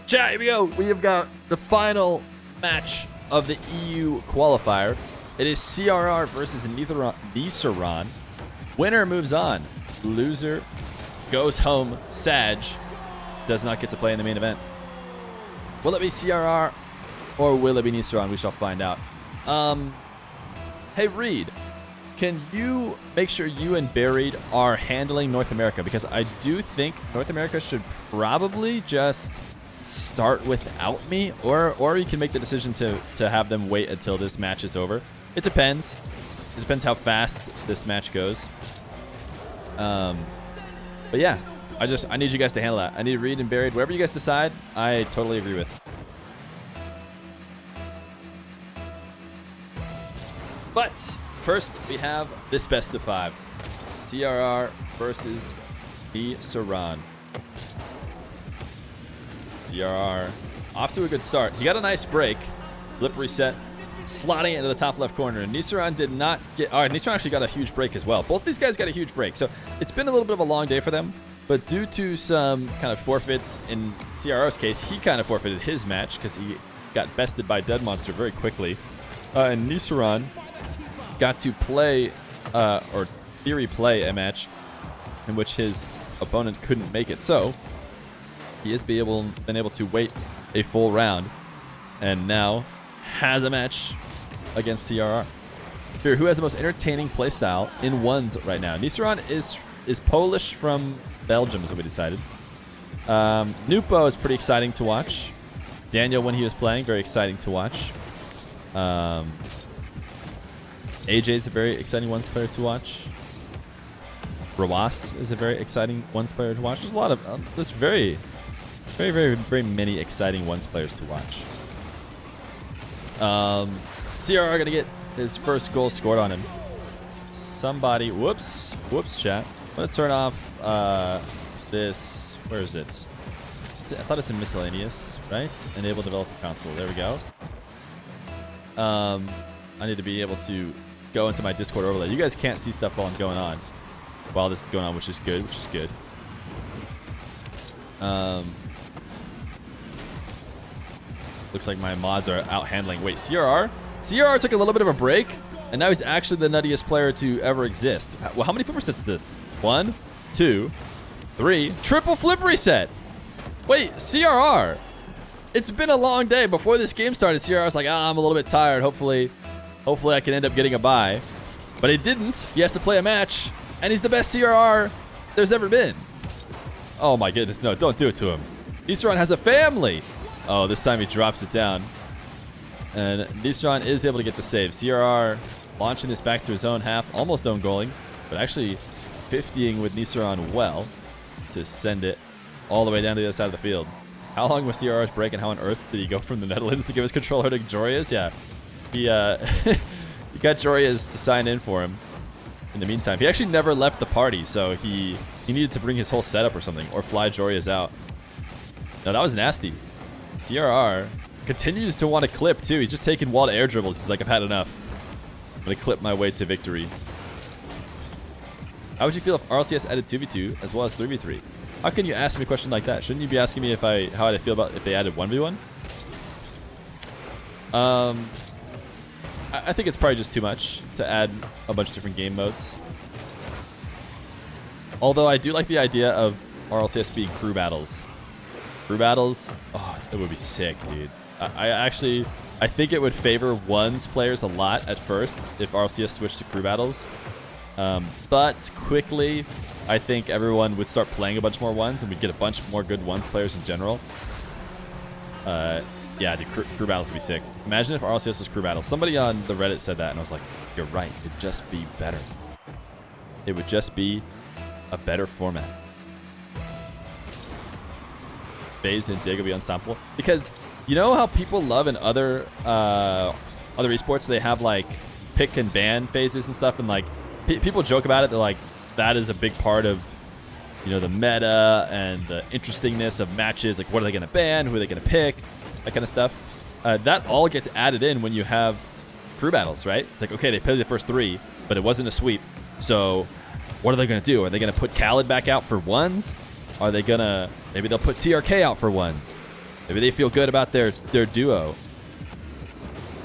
Chat, here we go. We have got the final match of the EU qualifier. It is CRR versus Niseron. Winner moves on. Loser goes home. Sag does not get to play in the main event. Will it be CRR or will it be Niseron? We shall find out. Hey, Reed, can you make sure you and Buried are handling North America? Because I do think North America should probably just start without me, or you can make the decision to have them wait until this match is over. It depends. It depends how fast this match goes. But yeah, I need you guys to handle that. I need Reed and Buried. Whatever you guys decide, I totally agree with. But first, we have this best of 5. CRR versus Niseron. CRR off to a good start. He got a nice break. Lip reset. Slotting it into the top left corner. Niseron did not get... All right, Niseron actually got a huge break as well. Both these guys got a huge break. So it's been a little bit of a long day for them. But due to some kind of forfeits, in CRR's case, he kind of forfeited his match because he got bested by Dead Monster very quickly. And Niseron got to play, or theory play, a match in which his opponent couldn't make it. So he has been able to wait a full round and now has a match against CRR. Feer, who has the most entertaining playstyle in ones right now? Niseron is Polish from Belgium, is what we decided. Nupo is pretty exciting to watch. Daniel, when he was playing, very exciting to watch. AJ is a very exciting ones player to watch. Rawas is a very exciting ones player to watch. There's a lot of there's very many exciting ones players to watch. CRR gonna get his first goal scored on him. Somebody, whoops, chat. I'm gonna turn off this. Where is it? I thought it's in miscellaneous, right? Enable developer console. There we go. I need to be able to go into my Discord overlay. You guys can't see stuff while I'm going on, while this is going on, which is good. Looks like my mods are out handling. Wait, CRR took a little bit of a break, and now he's actually the nuttiest player to ever exist. Well, how many flip resets is this? 1, 2, 3. Triple flip reset. Wait, CRR. It's been a long day. Before this game started, CRR was like, I'm a little bit tired. Hopefully I can end up getting a bye. But he didn't. He has to play a match, and he's the best CRR there's ever been. Oh my goodness, no, don't do it to him. Niseron has a family. Oh, this time he drops it down. And Niseron is able to get the save. CRR launching this back to his own half, almost own goaling, but actually 50ing with Niseron well to send it all the way down to the other side of the field. How long was CRR's break, and how on earth did he go from the Netherlands to give his controller to Jorias? Yeah, he got Jorias to sign in for him. In the meantime, he actually never left the party, so he needed to bring his whole setup or something, or fly Jorias out. No, that was nasty. CRR continues to want to clip, too. He's just taking wall to air dribbles. He's like, I've had enough. I'm going to clip my way to victory. How would you feel if RLCS added 2v2 as well as 3v3? How can you ask me a question like that? Shouldn't you be asking me how I feel about if they added 1v1? I think it's probably just too much to add a bunch of different game modes. Although I do like the idea of RLCS being crew battles. Crew battles, oh, it would be sick, dude. I think it would favor ones players a lot at first if RLCS switched to crew battles. But quickly, I think everyone would start playing a bunch more ones, and we'd get a bunch more good ones players in general. Yeah, dude, crew battles would be sick. Imagine if RLCS was crew battles. Somebody on the Reddit said that, and I was like, you're right. It'd just be better. It would just be a better format. FaZe and Dig will be unstoppable. Because you know how people love in other esports, they have like pick and ban phases and stuff, and like people joke about it. They're like, that is a big part of, you know, the meta and the interestingness of matches. Like, what are they going to ban? Who are they going to pick? That kind of stuff. That all gets added in when you have crew battles, right? It's like, okay, they played the first 3, but it wasn't a sweep. So what are they going to do? Are they going to put Khaled back out for ones? Are they going to... Maybe they'll put TRK out for ones. Maybe they feel good about their duo.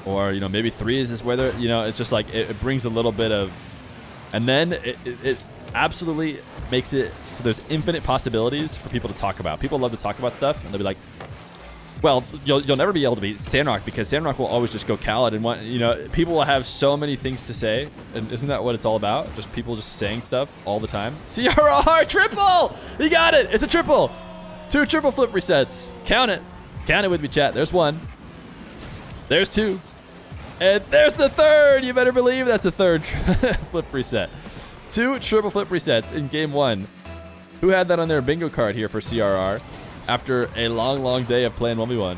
Or, you know, maybe threes is where they're, you know, it's just like it brings a little bit of, and then it absolutely makes it so there's infinite possibilities for people to talk about. People love to talk about stuff, and they'll be like, well, you'll never be able to beat Sandrock because Sandrock will always just go Khaled, and you know, people will have so many things to say, and isn't that what it's all about? Just people just saying stuff all the time. CRR triple! He got it! It's a triple! 2 triple flip resets. Count it. Count it with me, chat. There's 1. There's 2. And there's the 3rd! You better believe that's a 3rd flip reset. 2 triple flip resets in game 1. Who had that on their bingo card here for CRR? After a long day of playing 1v1.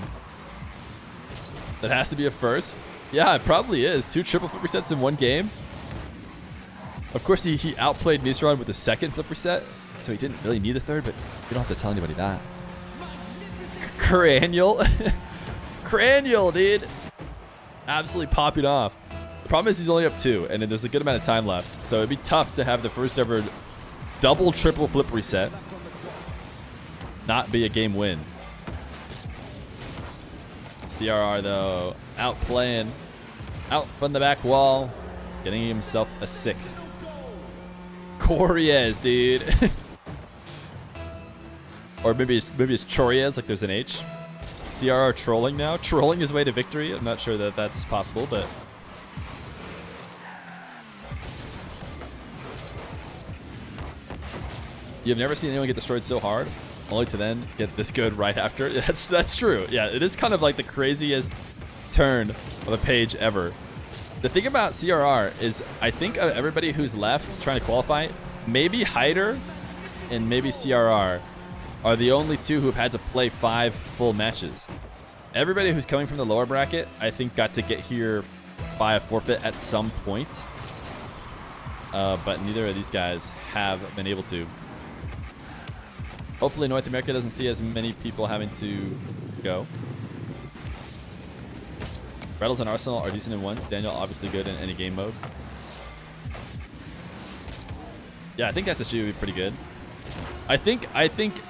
That has to be a first. Yeah, it probably is. 2 triple flip resets in 1 game. Of course, he outplayed Niseron with the 2nd flip reset, so he didn't really need a 3rd, but you don't have to tell anybody that. Cranial. Cranial, dude. Absolutely popping off. The problem is he's only up 2, and there's a good amount of time left, so it'd be tough to have the first ever double triple flip reset not be a game win. CRR, though, outplaying, out from the back wall, getting himself a 6th. Corriez, dude. Or maybe it's Choriez, like there's an H. CRR trolling now. Trolling his way to victory. I'm not sure that that's possible, but... You've never seen anyone get destroyed so hard, only to then get this good right after. That's true. Yeah, it is kind of like the craziest turn of a page ever. The thing about CRR is I think of everybody who's left trying to qualify, maybe Hyder and maybe CRR are the only 2 who have had to play 5 full matches. Everybody who's coming from the lower bracket, I think, got to get here by a forfeit at some point. But neither of these guys have been able to. Hopefully North America doesn't see as many people having to go. Retals and Arsenal are decent in ones. Daniel obviously good in any game mode. Yeah, I think SSG would be pretty good. I think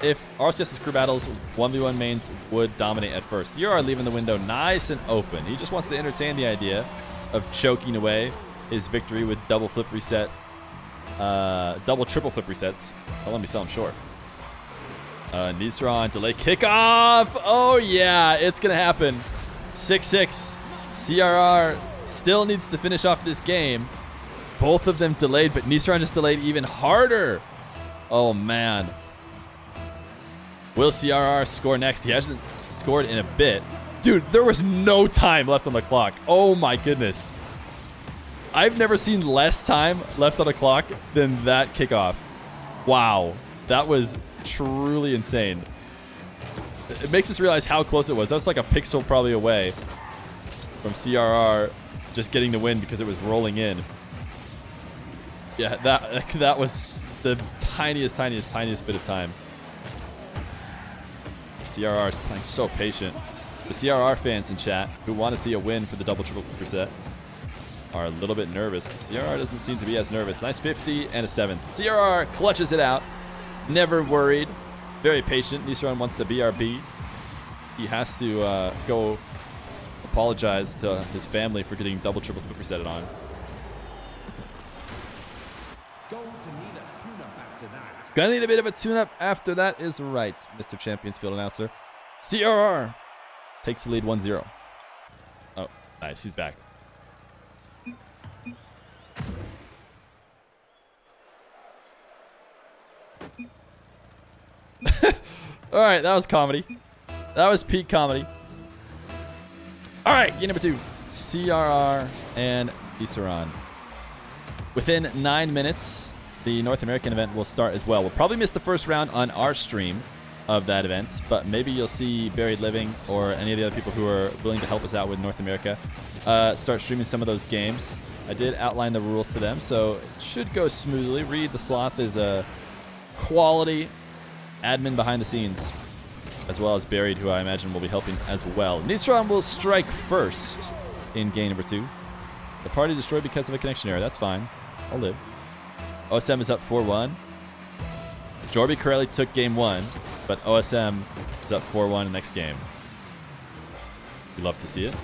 if RCS's crew battles, 1v1 mains would dominate at first. CRR leaving the window nice and open. He just wants to entertain the idea of choking away his victory with double flip reset, double triple flip resets. Don't let me sell him short. Niseron, delay kickoff. Oh yeah, it's gonna happen. 6-6. CRR still needs to finish off this game. Both of them delayed, but Niseron just delayed even harder. Oh man. Will CRR score next? He hasn't scored in a bit. Dude, there was no time left on the clock. Oh my goodness. I've never seen less time left on the clock than that kickoff. Wow. That was truly insane. It makes us realize how close it was. That was like a pixel probably away from CRR just getting the win because it was rolling in. Yeah, that was the tiniest bit of time. CRR is playing so patient. The CRR fans in chat who want to see a win for the double triple reset are a little bit nervous. CRR doesn't seem to be as nervous. Nice 50 and a 7. CRR clutches it out. Never worried. Very patient. Niseron wants the BRB. He has to go apologize to his family for getting double triple resetted on. Gonna need a bit of a tune-up after that is right, Mr. Champions Field Announcer. CRR takes the lead 1-0. Oh, nice. He's back. All right, that was comedy. That was peak comedy. All right, game number 2. CRR and Niseron. Within 9 minutes, the North American event will start as well. We'll probably miss the first round on our stream of that event, but maybe you'll see Buried Living or any of the other people who are willing to help us out with North America start streaming some of those games. I did outline the rules to them, so it should go smoothly. Reed the Sloth is a quality admin behind the scenes, as well as Buried, who I imagine will be helping as well. Niseron will strike first in game number 2. The party destroyed because of a connection error. That's fine. I'll live. OSM is up 4-1. Jorby Corelli took game 1, but OSM is up 4-1 next game. We love to see it.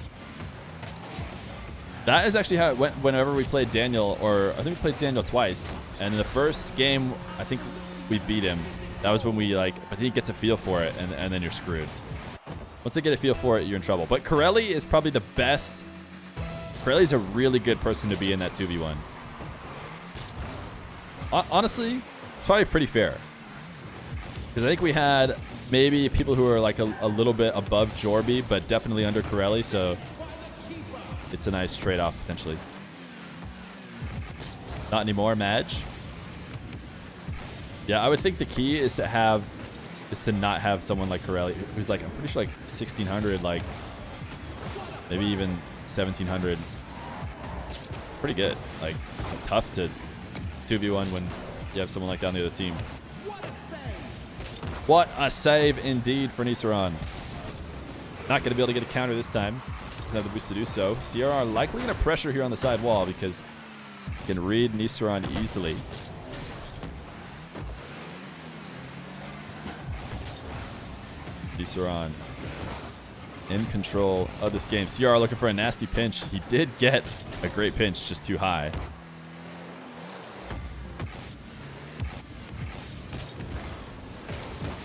That is actually how it went whenever we played Daniel, or I think we played Daniel twice. And in the first game, I think we beat him. That was when we but then he gets a feel for it, and then you're screwed. Once they get a feel for it, you're in trouble. But Corelli is probably the best. Corelli's a really good person to be in that 2v1. Honestly, it's probably pretty fair. Because I think we had maybe people who are like a little bit above Jorby, but definitely under Corelli, so it's a nice trade-off potentially. Not anymore, Madge. Yeah, I would think the key is to not have someone like Corelli, who's like, I'm pretty sure like 1600, like maybe even 1700. Pretty good. Like, tough to 2v1 when you have someone like that on the other team. What a save indeed for Niseron. Not going to be able to get a counter this time. Doesn't have the boost to do so. CRR likely going to pressure here on the side wall because he can read Niseron easily. Niseron in control of this game. CRR looking for a nasty pinch. He did get a great pinch, just too high.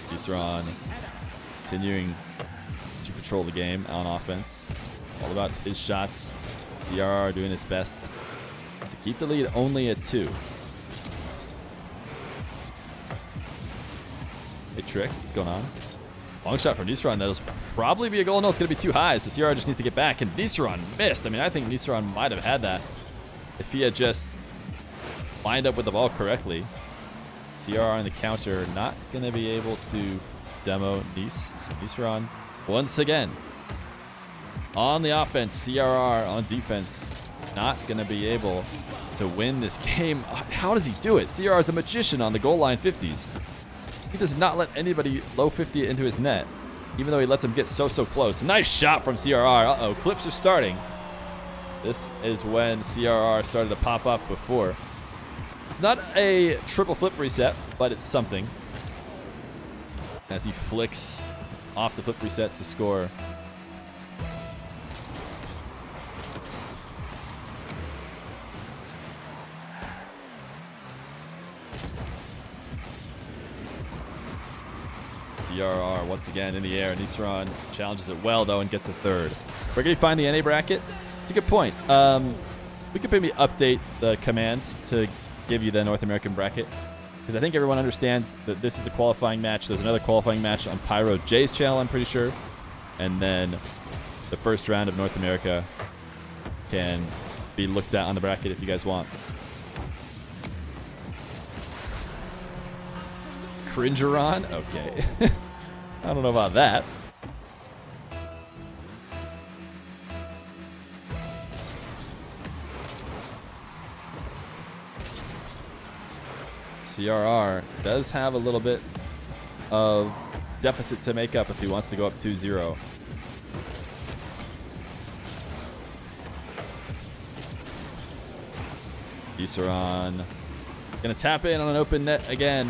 Niseron continuing to control the game on offense. All about his shots. CRR doing his best to keep the lead only at 2. Hey, Tricks, what's going on? Long shot from Niseron. That'll probably be a goal. No, it's going to be too high, so CRR just needs to get back. And Niseron missed. I mean, I think Niseron might have had that if he had just lined up with the ball correctly. CRR on the counter, not going to be able to demo Nice. So Niseron, once again, on the offense. CRR on defense, not going to be able to win this game. How does he do it? CRR is a magician on the goal line 50s. He does not let anybody low 50 it into his net, even though he lets him get so close. Nice shot from CRR. Uh-oh, clips are starting. This is when CRR started to pop up before. It's not a triple flip reset, but it's something. As he flicks off the flip reset to score. CRR once again in the air. Niseron challenges it well, though, and gets a third. Where can you find the NA bracket? It's a good point. We could maybe update the command to give you the North American bracket, because I think everyone understands that this is a qualifying match. There's another qualifying match on Pyro J's channel, I'm pretty sure. And then the first round of North America can be looked at on the bracket if you guys want. Cringeron? Okay. I don't know about that. CRR does have a little bit of deficit to make up if he wants to go up 2-0. Niseron gonna tap in on an open net again.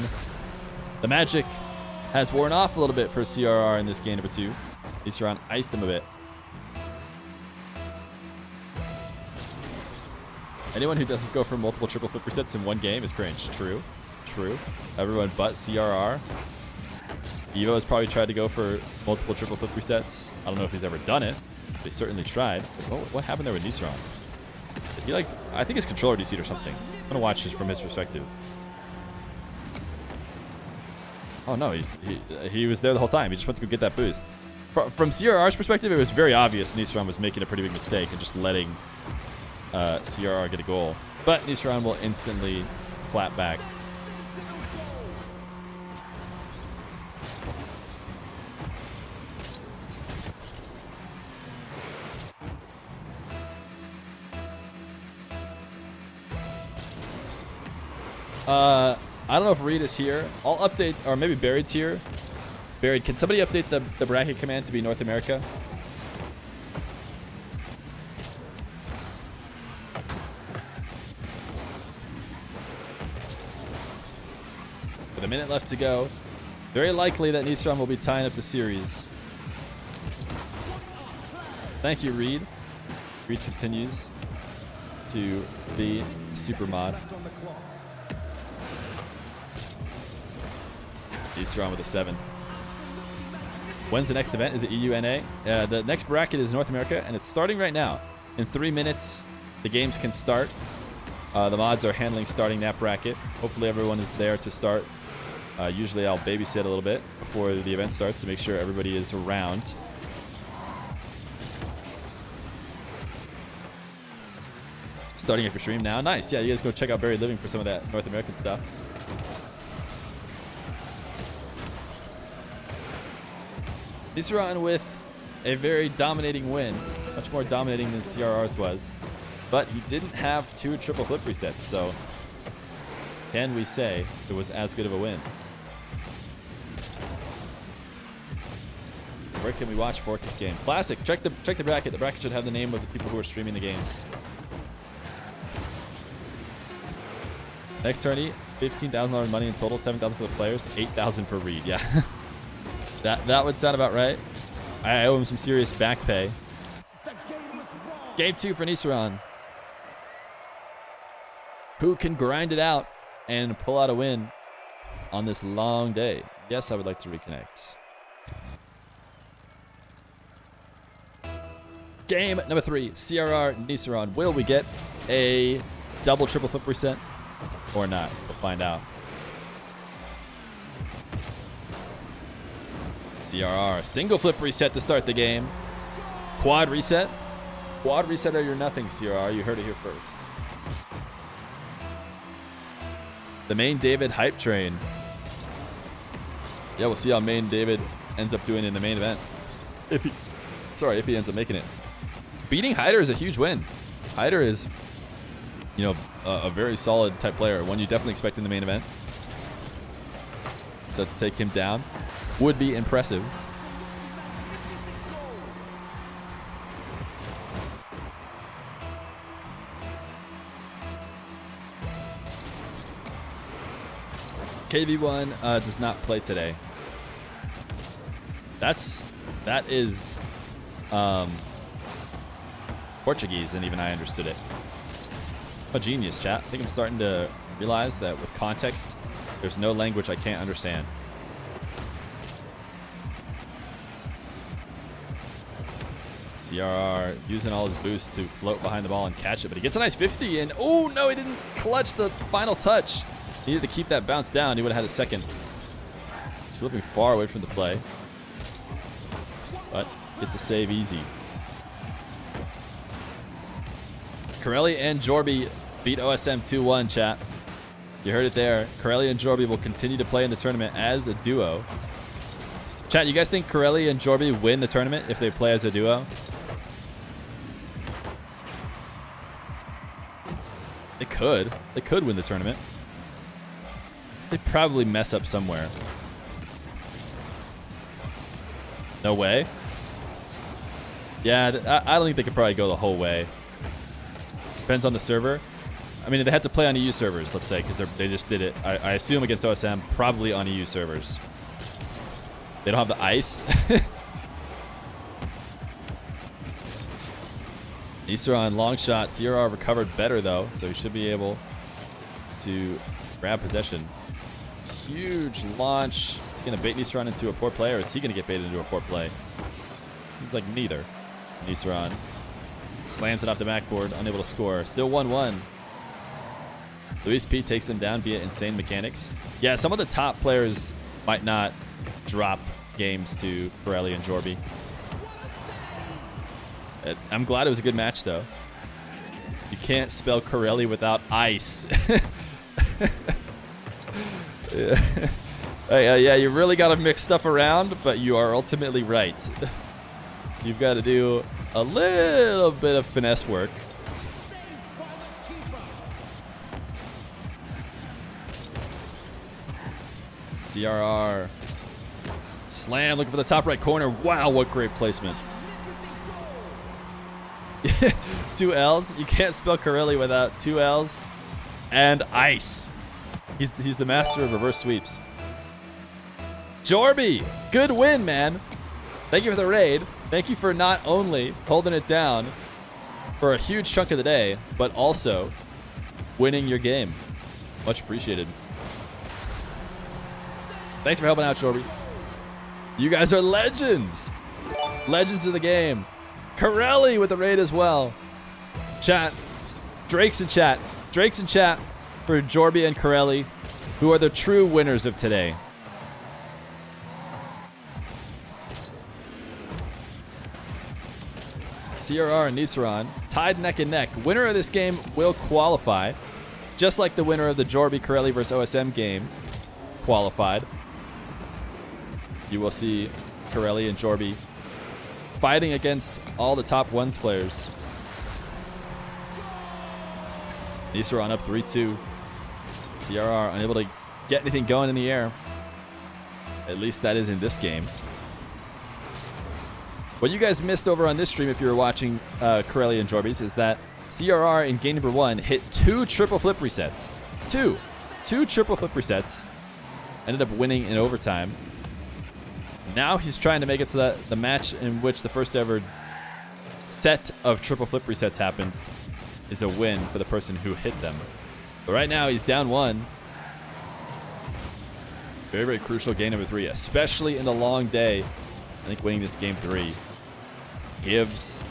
The magic has worn off a little bit for CRR in this game number 2. Niseron iced him a bit. Anyone who doesn't go for multiple triple flip resets in one game is cringe. True. True. Everyone but CRR. Evo has probably tried to go for multiple triple flip resets. I don't know if he's ever done it. They certainly tried. What happened there with Niseron? Did he I think his controller DC'd or something. I'm gonna watch this from his perspective. Oh no, he was there the whole time. He just went to go get that boost. From CRR's perspective, it was very obvious Niseron was making a pretty big mistake and just letting CRR get a goal. But Niseron will instantly clap back. I don't know if Reed is here. I'll update, or maybe Buried's here. Buried, can somebody update the bracket command to be North America? With a minute left to go, very likely that Niseron will be tying up the series. Thank you, Reed. Reed continues to be super mod. Niseron with a 7. When's the next event? Is it EUNA? The next bracket is North America, and it's starting right now. In 3 minutes, the games can start. The mods are handling starting that bracket. Hopefully everyone is there to start. Usually I'll babysit a little bit before the event starts to make sure everybody is around. Starting up your stream now. Nice. Yeah, you guys go check out Buried Living for some of that North American stuff. Niseron with a very dominating win. Much more dominating than CRR's was. But he didn't have 2 triple flip resets, so can we say it was as good of a win? Where can we watch for this game? Classic. Check the bracket. The bracket should have the name of the people who are streaming the games. Next tourney, $15,000 money in total, $7,000 for the players, $8,000 for Reed. Yeah, that would sound about right. I owe him some serious back pay. Game 2 for Niseron. Who can grind it out and pull out a win on this long day? Yes, I would like to reconnect. Game number 3, CRR Niseron. Will we get a double triple flip reset or not? We'll find out. CRR, single flip reset to start the game. Quad reset. Quad reset or you're nothing, CRR. You heard it here first. The main David hype train. Yeah, we'll see how main David ends up doing in the main event. If he ends up making it. Beating Hyder is a huge win. Hyder is, you know, a very solid type player, one you definitely expect in the main event. So to take him down would be impressive. KV1 does not play today. That is Portuguese, and even I understood it. A genius, chat. I think I'm starting to realize that with context, there's no language I can't understand. CRR using all his boosts to float behind the ball and catch it, but he gets a nice 50, and oh no, he didn't clutch the final touch. He needed to keep that bounce down. He would have had a second. He's flipping far away from the play, but gets a save easy. Corelli and Jorby beat OSM 2-1, chat. You heard it there. Corelli and Jorby will continue to play in the tournament as a duo. Chat, you guys think Corelli and Jorby win the tournament if they play as a duo? They could. They could win the tournament. They probably mess up somewhere. No way? Yeah, I don't think they could probably go the whole way. Depends on the server. I mean, they had to play on EU servers, let's say, because they just did it. I assume against OSM, probably on EU servers. They don't have the ice. Niseron, long shot. CRR recovered better, though, so he should be able to grab possession. Huge launch. Is he going to bait Niseron into a poor play, or is he going to get baited into a poor play? Seems like neither. It's Niseron. Slams it off the backboard, unable to score. Still 1-1. Luis P takes them down via insane mechanics. Yeah, some of the top players might not drop games to Corelli and Jorby. I'm glad it was a good match, though. You can't spell Corelli without ice. Yeah, you really got to mix stuff around, but you are ultimately right. You've got to do a little bit of finesse work. CRR. Slam, looking for the top right corner. Wow, what great placement. 2 L's. You can't spell Corelli without 2 L's and ice. He's the master of reverse sweeps. Jorby, good win, man. Thank you for the raid. Thank you for not only holding it down for a huge chunk of the day, but also winning your game. Much appreciated. Thanks for helping out, Jorby. You guys are legends. Legends of the game. Corelli with the raid as well. Chat. Drake's in chat. Drake's in chat for Jorby and Corelli, who are the true winners of today. FeerRL and Niseron tied neck and neck. Winner of this game will qualify, just like the winner of the Jorby Corelli versus OSM game qualified. You will see Corelli and Jorby fighting against all the top ones players. Niseron up 3-2. FeerRL unable to get anything going in the air. At least that is in this game. What you guys missed over on this stream, if you were watching Corelli and Jorby's, is that FeerRL in game number 1 hit 2 triple flip resets. Two triple flip resets. Ended up winning in overtime. Now he's trying to make it so that the match in which the first ever set of triple flip resets happened is a win for the person who hit them. But right now he's down 1. Very, very crucial game number 3, especially in the long day. I think winning this game 3 gives,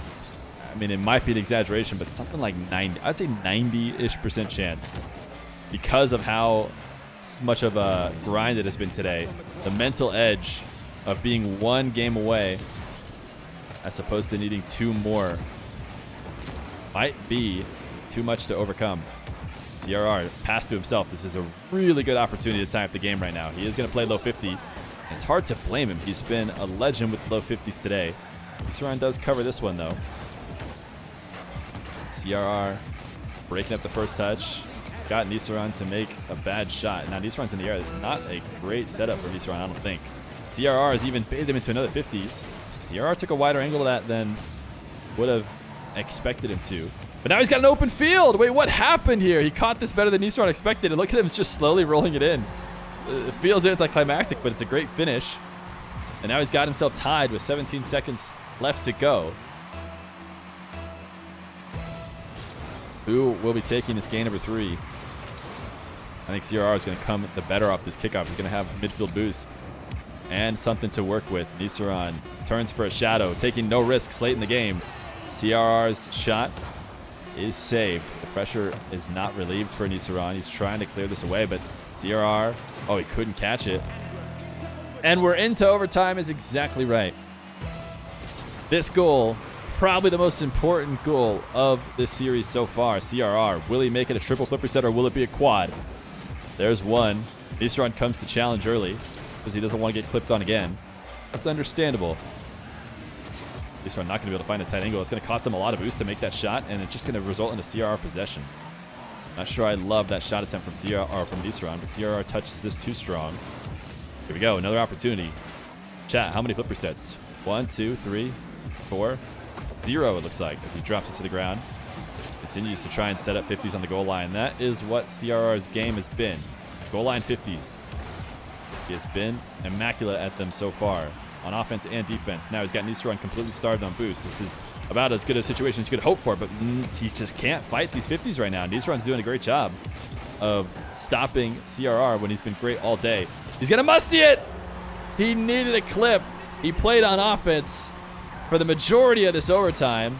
I mean, it might be an exaggeration, but something like 90, I'd say 90-ish% chance, because of how much of a grind it has been today. The mental edge of being 1 game away as opposed to needing 2 more might be too much to overcome. FeerRL passed to himself. This is a really good opportunity to tie up the game right now. He is going to play low 50. And it's hard to blame him. He's been a legend with low 50s today. Niseron does cover this one, though. FeerRL breaking up the first touch. Got Niseron to make a bad shot. Now, Niseron's in the air. This is not a great setup for Niseron, I don't think. FeerRL has even baited him into another 50. FeerRL took a wider angle of that than would have expected him to. But now he's got an open field. Wait, what happened here? He caught this better than Niseron expected. And look at him just slowly rolling it in. It feels anticlimactic, but it's a great finish. And now he's got himself tied with 17 seconds left to go. Who will be taking this game number 3? I think FeerRL is going to come the better off this kickoff. He's going to have midfield boost and something to work with. Niseron turns for a shadow, taking no risks late in the game. FeerRL's shot is saved. The pressure is not relieved for Niseron. He's trying to clear this away, but FeerRL, oh, he couldn't catch it. And we're into overtime is exactly right. This goal, probably the most important goal of this series so far. FeerRL, will he make it a triple flip reset or will it be a quad? There's one. Niseron comes to challenge early because he doesn't want to get clipped on again. That's understandable. Niseron not going to be able to find a tight angle. It's going to cost him a lot of boost to make that shot, and it's just going to result in a FeerRL possession. Not sure I love that shot attempt from Niseron, but FeerRL touches this too strong. Here we go, another opportunity. Chat, how many flip resets? 1, 2, 3, 4, 0 it looks like, as he drops it to the ground. Continues to try and set up 50s on the goal line. That is what FeerRL's game has been. Goal line 50s. He has been immaculate at them so far, on offense and defense. Now he's got Niseron completely starved on boost. This is about as good a situation as you could hope for, but he just can't fight these 50s right now. Niseron's doing a great job of stopping FeerRL when he's been great all day. He's going to musty it! He needed a clip. He played on offense for the majority of this overtime,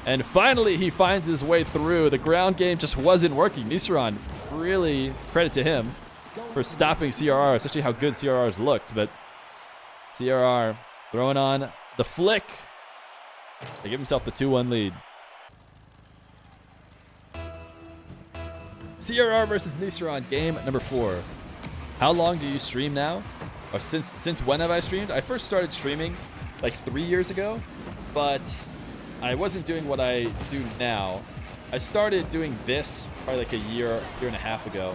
and finally he finds his way through. The ground game just wasn't working. Niseron, really credit to him for stopping FeerRL, especially how good FeerRL's looked, but FeerRL throwing on the flick to give himself the 2-1 lead. FeerRL versus Niseron, game number 4. How long do you stream now? Or since when have I streamed? I first started streaming like 3 years ago, but I wasn't doing what I do now. I started doing this probably like a year and a half ago,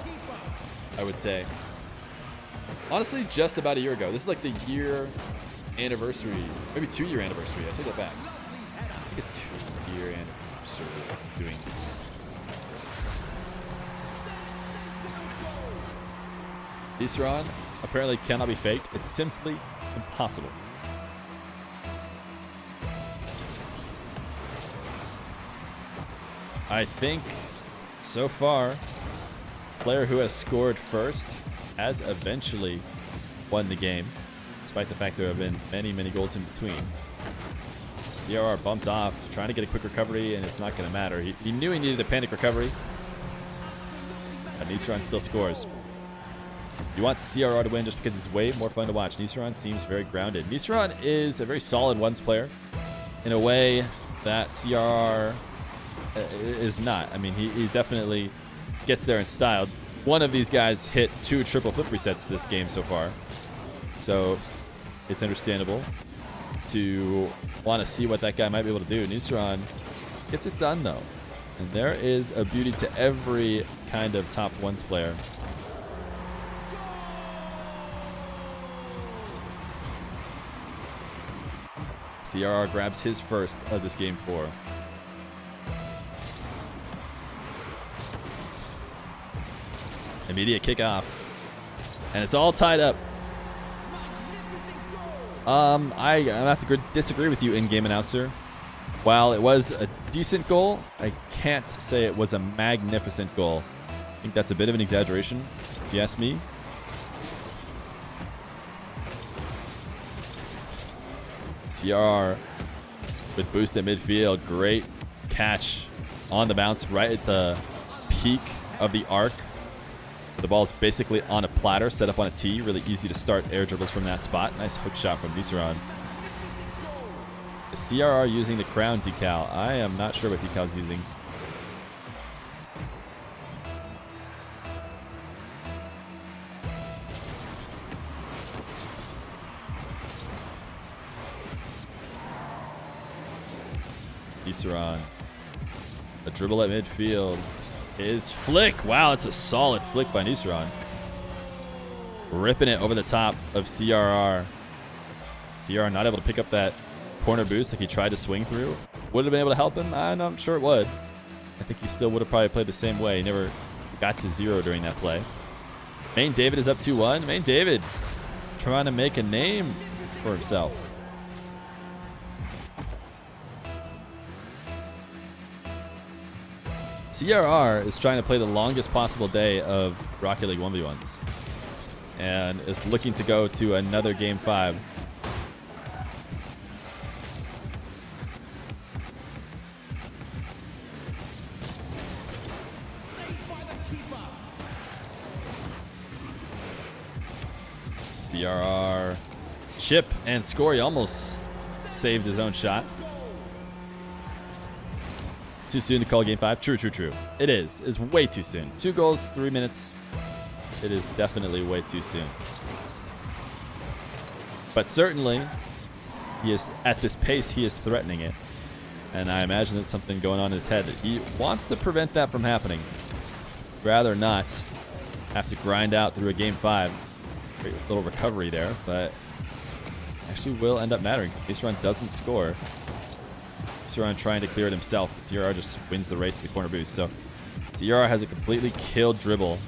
I would say. Honestly, just about a year ago. This is like the year anniversary, maybe 2-year anniversary. I take that back. I think it's 2-year anniversary of doing this. Niseron apparently cannot be faked. It's simply impossible. I think so far, player who has scored first has eventually won the game, despite the fact there have been many, many goals in between. CRR bumped off, trying to get a quick recovery, and it's not going to matter. He knew he needed a panic recovery. And Niseron still scores. You want CRR to win just because it's way more fun to watch. Niseron seems very grounded. Niseron is a very solid ones player in a way that CRR is not. I mean, he definitely gets there in style. One of these guys hit 2 triple flip resets this game so far. So it's understandable to want to see what that guy might be able to do. Niseron gets it done, though. And there is a beauty to every kind of top ones player. CRR grabs his first of this game 4. Immediate kickoff. And it's all tied up. I have to disagree with you, in-game announcer. While it was a decent goal, I can't say it was a magnificent goal. I think that's a bit of an exaggeration, if you ask me. CRR with boost at midfield. Great catch on the bounce right at the peak of the arc. The ball is basically on a platter, set up on a tee. Really easy to start air dribbles from that spot. Nice hook shot from Niseron. Is CRR using the crown decal? I am not sure what decal is using. Niseron. A dribble at midfield is flick. Wow, it's a solid flick by Niseron. Ripping it over the top of CRR. CRR not able to pick up that corner boost like he tried to swing through. Would have been able to help him? I'm sure it would. I think he still would have probably played the same way. He never got to 0 during that play. Main David is up 2-1. Main David trying to make a name for himself. CRR is trying to play the longest possible day of Rocket League 1v1s and is looking to go to another Game 5. CRR chip and score. He almost saved his own shot. Too soon to call Game 5? True. It is. It's way too soon. 2 goals, 3 minutes. It is definitely way too soon. But certainly, he is at this pace, he is threatening it. And I imagine that's something going on in his head. He wants to prevent that from happening. Rather not have to grind out through a Game 5. Great little recovery there, but actually will end up mattering. Niseron doesn't score. Niseron trying to clear it himself. CRR just wins the race to the corner boost. So CRR has a completely killed dribble.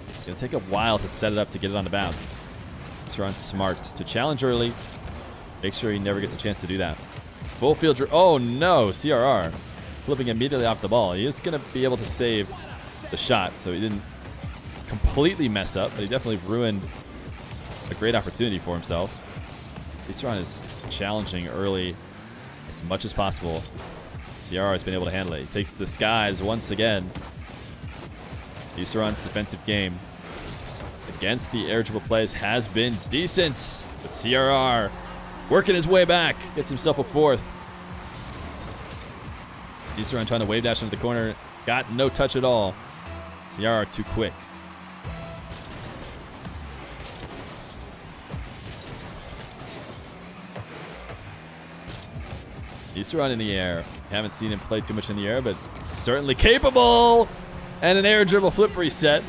It's going to take a while to set it up to get it on the bounce. Niseron's smart to challenge early. Make sure he never gets a chance to do that. Full field dribble. Oh no, CRR flipping immediately off the ball. He is going to be able to save the shot, so he didn't completely mess up, but he definitely ruined a great opportunity for himself. Niseron is challenging early as much as possible. CRR has been able to handle it. He takes the skies once again. Niseron's defensive game against the air dribble plays has been decent, but CRR working his way back, gets himself a 4th. Niseron trying to wave dash into the corner, got no touch at all. CRR too quick. Niseron in the air. Haven't seen him play too much in the air, but certainly capable. And an air dribble flip reset.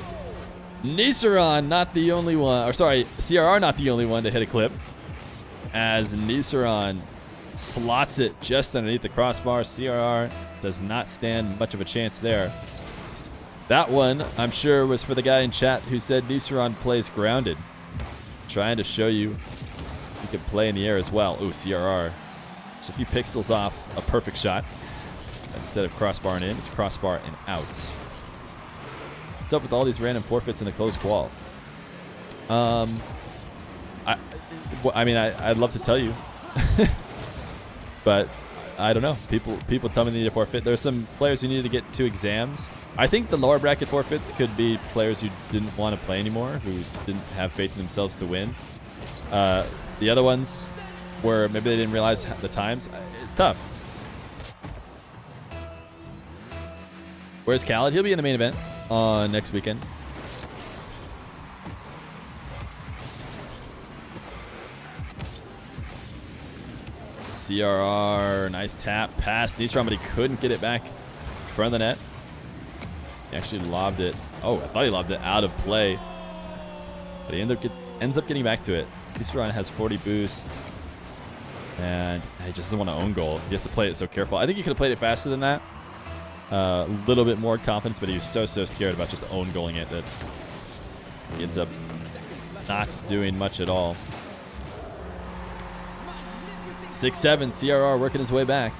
Niseron not the only one, or sorry, CRR not the only one to hit a clip, as Niseron slots it just underneath the crossbar. CRR does not stand much of a chance there. That one, I'm sure, was for the guy in chat who said Niseron plays grounded. Trying to show you he can play in the air as well. Ooh, CRR. Just a few pixels off a perfect shot. Instead of crossbar and in, it's crossbar and out. What's up with all these random forfeits in the close qual? I mean, I'd love to tell you, but I don't know. People tell me they need a forfeit. There's some players who needed to get 2 exams. I think the lower bracket forfeits could be players who didn't want to play anymore, who didn't have faith in themselves to win. The other ones where maybe they didn't realize the times. It's tough. Where's Khaled? He'll be in the main event on next weekend. CRR, nice tap, pass. Niseron, but he couldn't get it back in front of the net. He actually lobbed it. Oh, I thought he lobbed it out of play. But he ends up getting back to it. Niseron has 40 boost. And he just doesn't want to own goal. He has to play it so careful. I think he could have played it faster than that. A little bit more confidence, but he was so scared about just own goaling it that he ends up not doing much at all. 6-7, CRR working his way back.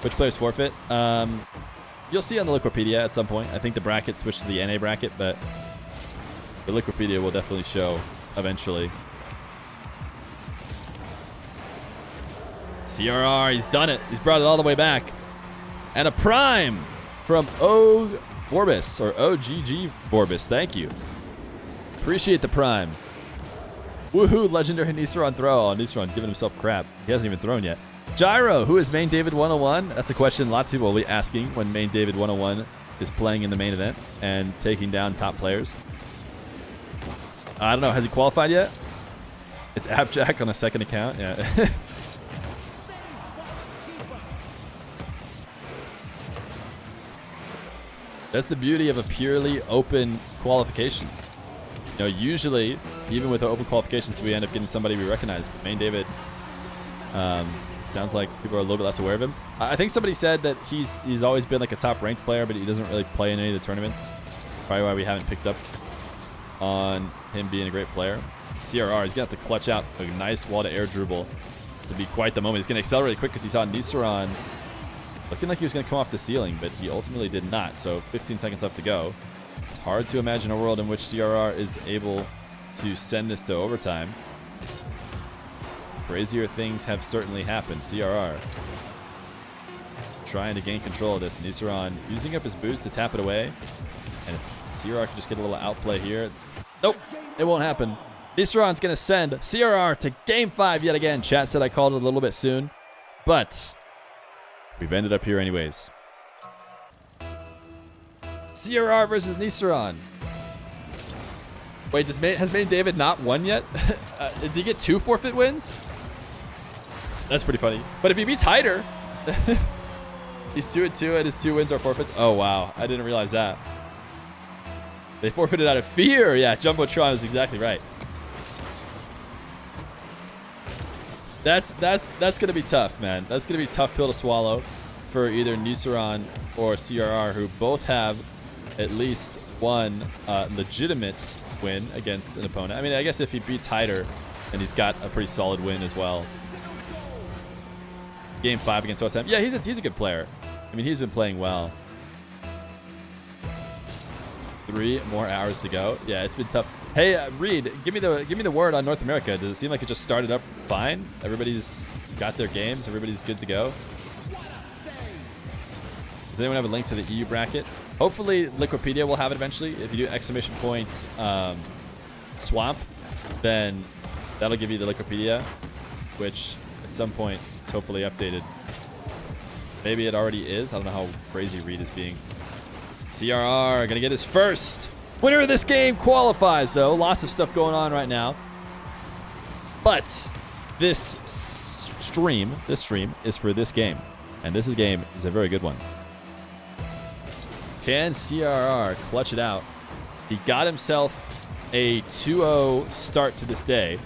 Which players forfeit? You'll see on the Liquipedia at some point. I think the bracket switched to the NA bracket, but the Liquipedia will definitely show eventually. CRR, he's done it. He's brought it all the way back. And a prime from O Borbis, or OGG Borbis. Thank you. Appreciate the prime. Woohoo, legendary Niseron throw. Oh, Niseron giving himself crap. He hasn't even thrown yet. Gyro, who is main David 101? That's a question lots of people will be asking when main David 101 is playing in the main event and taking down top players. I don't know. Has he qualified yet? It's Abjack on a second account. Yeah. That's the beauty of a purely open qualification. You know, usually, even with the open qualifications, we end up getting somebody we recognize. But main David, sounds like people are a little bit less aware of him. I think somebody said that he's always been like a top ranked player, but he doesn't really play in any of the tournaments. Probably why we haven't picked up on him being a great player. CRR, he's going to have to clutch out a nice wall to air dribble. This will be quite the moment. He's going to accelerate quick because he saw Niseron looking like he was going to come off the ceiling, but he ultimately did not. So 15 seconds left to go. It's hard to imagine a world in which CRR is able to send this to overtime. Crazier things have certainly happened. CRR trying to gain control of this. Niseron using up his boost to tap it away. And if CRR can just get a little outplay here. Nope, it won't happen. Niseron's going to send CRR to Game 5 yet again. Chat said I called it a little bit soon, but we've ended up here anyways. CRR versus Niseron. Wait, has main David not won yet? Did he get 2 forfeit wins? That's pretty funny. But if he beats Hyder, he's 2-2 and his 2 wins are forfeits. Oh, wow. I didn't realize that. They forfeited out of Feer. Yeah, Jumbotron is exactly right. That's going to be tough, man. That's going to be a tough pill to swallow for either Niseron or CRR, who both have at least one legitimate win against an opponent. I mean, I guess if he beats Hyder, then he's got a pretty solid win as well. Game 5 against OSM. Yeah, he's a good player. I mean, he's been playing well. 3 more hours to go. Yeah, it's been tough. Hey, Reed, give me the word on North America. Does it seem like it just started up fine? Everybody's got their games. Everybody's good to go. Does anyone have a link to the EU bracket? Hopefully, Liquipedia will have it eventually. If you do exclamation point swamp, then that'll give you the Liquipedia, which at some point is hopefully updated. Maybe it already is. I don't know how crazy Reed is being. CRR gonna get his first winner of this game. Qualifies though. Lots of stuff going on right now. But this stream is for this game, and this game is a very good one. Can CRR clutch it out? He got himself a 2-0 start to this day.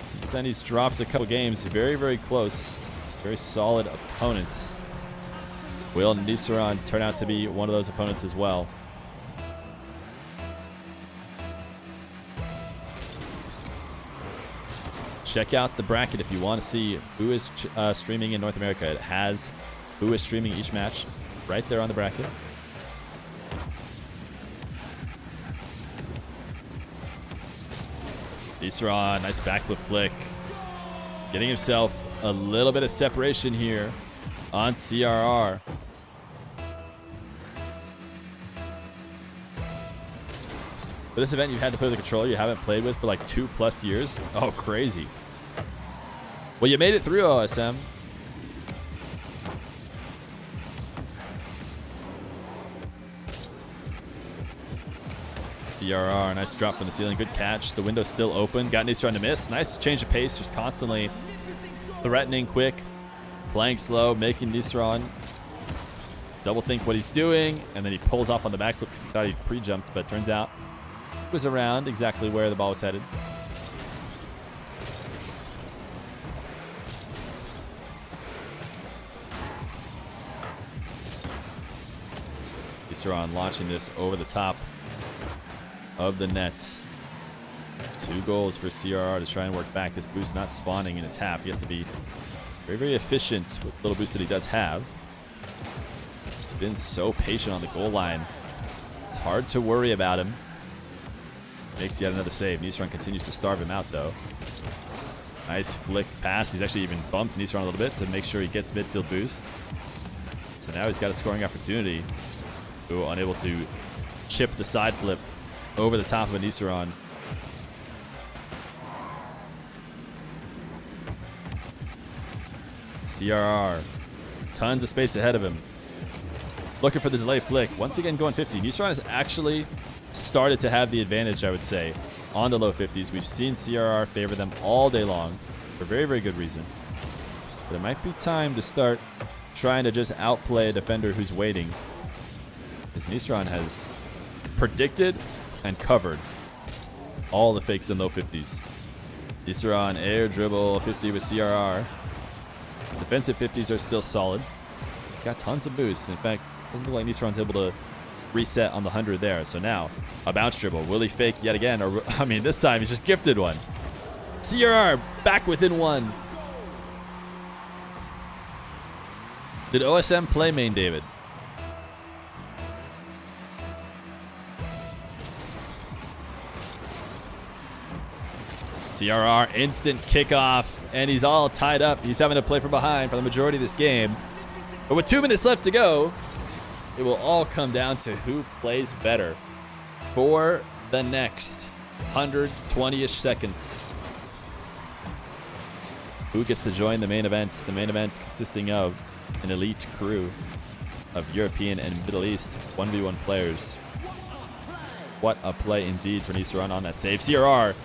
Since then, he's dropped a couple games. Very, very close. Very solid opponents. Will Niseron turn out to be one of those opponents as well? Check out the bracket if you want to see who is streaming in North America. It has who is streaming each match right there on the bracket. Niseron, nice backflip flick. Getting himself a little bit of separation here on CRR. For this event, you had to play with a controller you haven't played with for like 2+ years. Oh, crazy. Well, you made it through, OSM. CRR, nice drop from the ceiling. Good catch. The window's still open. Got Niseron to miss. Nice change of pace. Just constantly threatening quick. Playing slow, making Niseron double think what he's doing. And then he pulls off on the backflip because he thought he pre-jumped, but turns out it was around exactly where the ball was headed. Niseron launching this over the top of the net. 2 goals for CRR to try and work back. This boost not spawning in his half. He has to be very, very efficient with the little boost that he does have. He's been so patient on the goal line. It's hard to worry about him. Makes yet another save. Niseron continues to starve him out, though. Nice flick pass. He's actually even bumped Niseron a little bit to make sure he gets midfield boost. So now he's got a scoring opportunity. Ooh, unable to chip the side flip over the top of a Niseron. CRR. Tons of space ahead of him. Looking for the delay flick. Once again going 50. Niseron has actually started to have the advantage, I would say, on the low 50s. We've seen CRR favor them all day long for very, very good reason. But it might be time to start trying to just outplay a defender who's waiting. Because Niseron has predicted and covered all the fakes in low 50s. Niseron air dribble 50 with CRR. Defensive 50s are still solid. He's got tons of boosts. In fact, doesn't look like Niseron's able to reset on the 100 there. So now a bounce dribble. Will he fake yet again? Or I mean, this time he's just gifted one. CRR back within 1. Did OSM play main David? CRR instant kickoff, and he's all tied up. He's having to play from behind for the majority of this game. But with 2 minutes left to go, it will all come down to who plays better for the next 120-ish seconds. Who gets to join the main event? The main event consisting of an elite crew of European and Middle East 1v1 players. What a play indeed for Niseron on that save. CRR,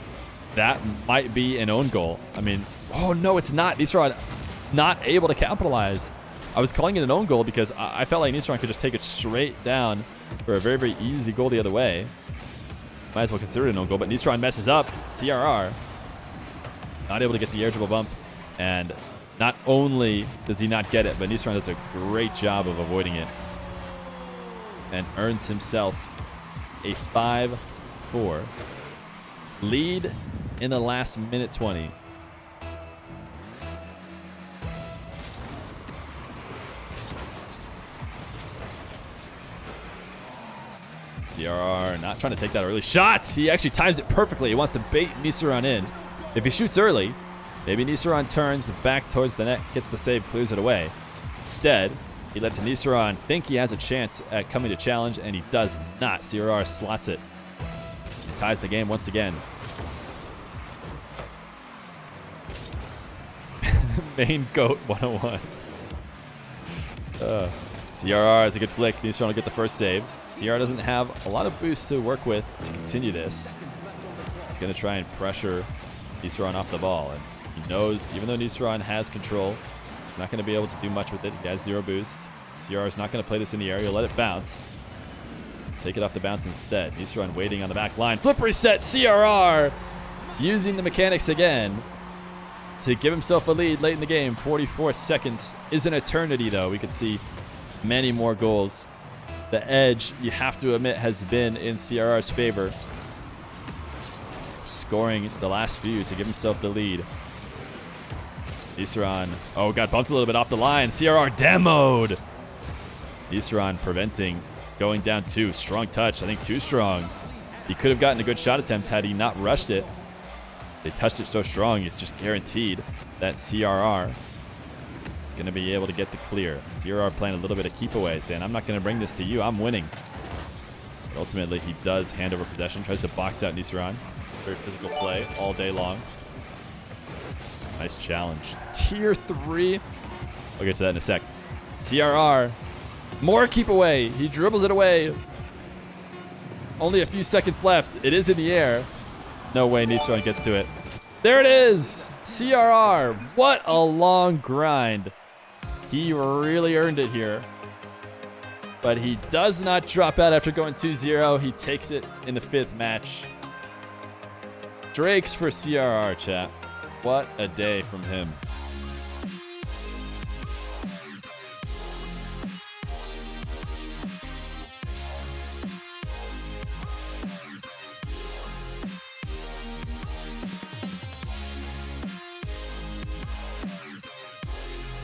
that might be an own goal. I mean, oh no, it's not. Niseron not able to capitalize. I was calling it an own goal because I felt like Niseron could just take it straight down for a very, very easy goal the other way. Might as well consider it an own goal, but Niseron messes up. CRR not able to get the air dribble bump, and not only does he not get it, but Niseron does a great job of avoiding it and earns himself a 5-4 lead in the last minute 20. CRR not trying to take that early shot. He actually times it perfectly. He wants to bait Niseron in. If he shoots early, maybe Niseron turns back towards the net, gets the save, clears it away. Instead, he lets Niseron think he has a chance at coming to challenge, and he does not. CRR slots it and ties the game once again. Main GOAT 101. CRR is a good flick. Niseron will get the first save. CRR doesn't have a lot of boost to work with to continue this. He's going to try and pressure Niseron off the ball. And he knows, even though Niseron has control, he's not going to be able to do much with it. He has 0 boost. CRR is not going to play this in the air. He'll let it bounce. Take it off the bounce instead. Niseron waiting on the back line. Flip reset. CRR using the mechanics again to give himself a lead late in the game. 44 seconds is an eternity, though. We could see many more goals. The edge, you have to admit, has been in CRR's favor. Scoring the last few to give himself the lead. Niseron, oh, got bumped a little bit off the line. CRR demoed. Niseron preventing, going down 2. Strong touch, I think too strong. He could have gotten a good shot attempt had he not rushed it. They touched it so strong, it's just guaranteed that CRR is going to be able to get the clear. CRR playing a little bit of keep away, saying, I'm not going to bring this to you, I'm winning. But ultimately, he does hand over possession, tries to box out Niseron. Very physical play all day long. Nice challenge. Tier 3. We'll get to that in a sec. CRR, more keep away. He dribbles it away. Only a few seconds left. It is in the air. No way Niseron gets to it. There it is. CRR. What a long grind. He really earned it here. But he does not drop out after going 2-0. He takes it in the 5th match. Drakes for CRR, chat. What a day from him.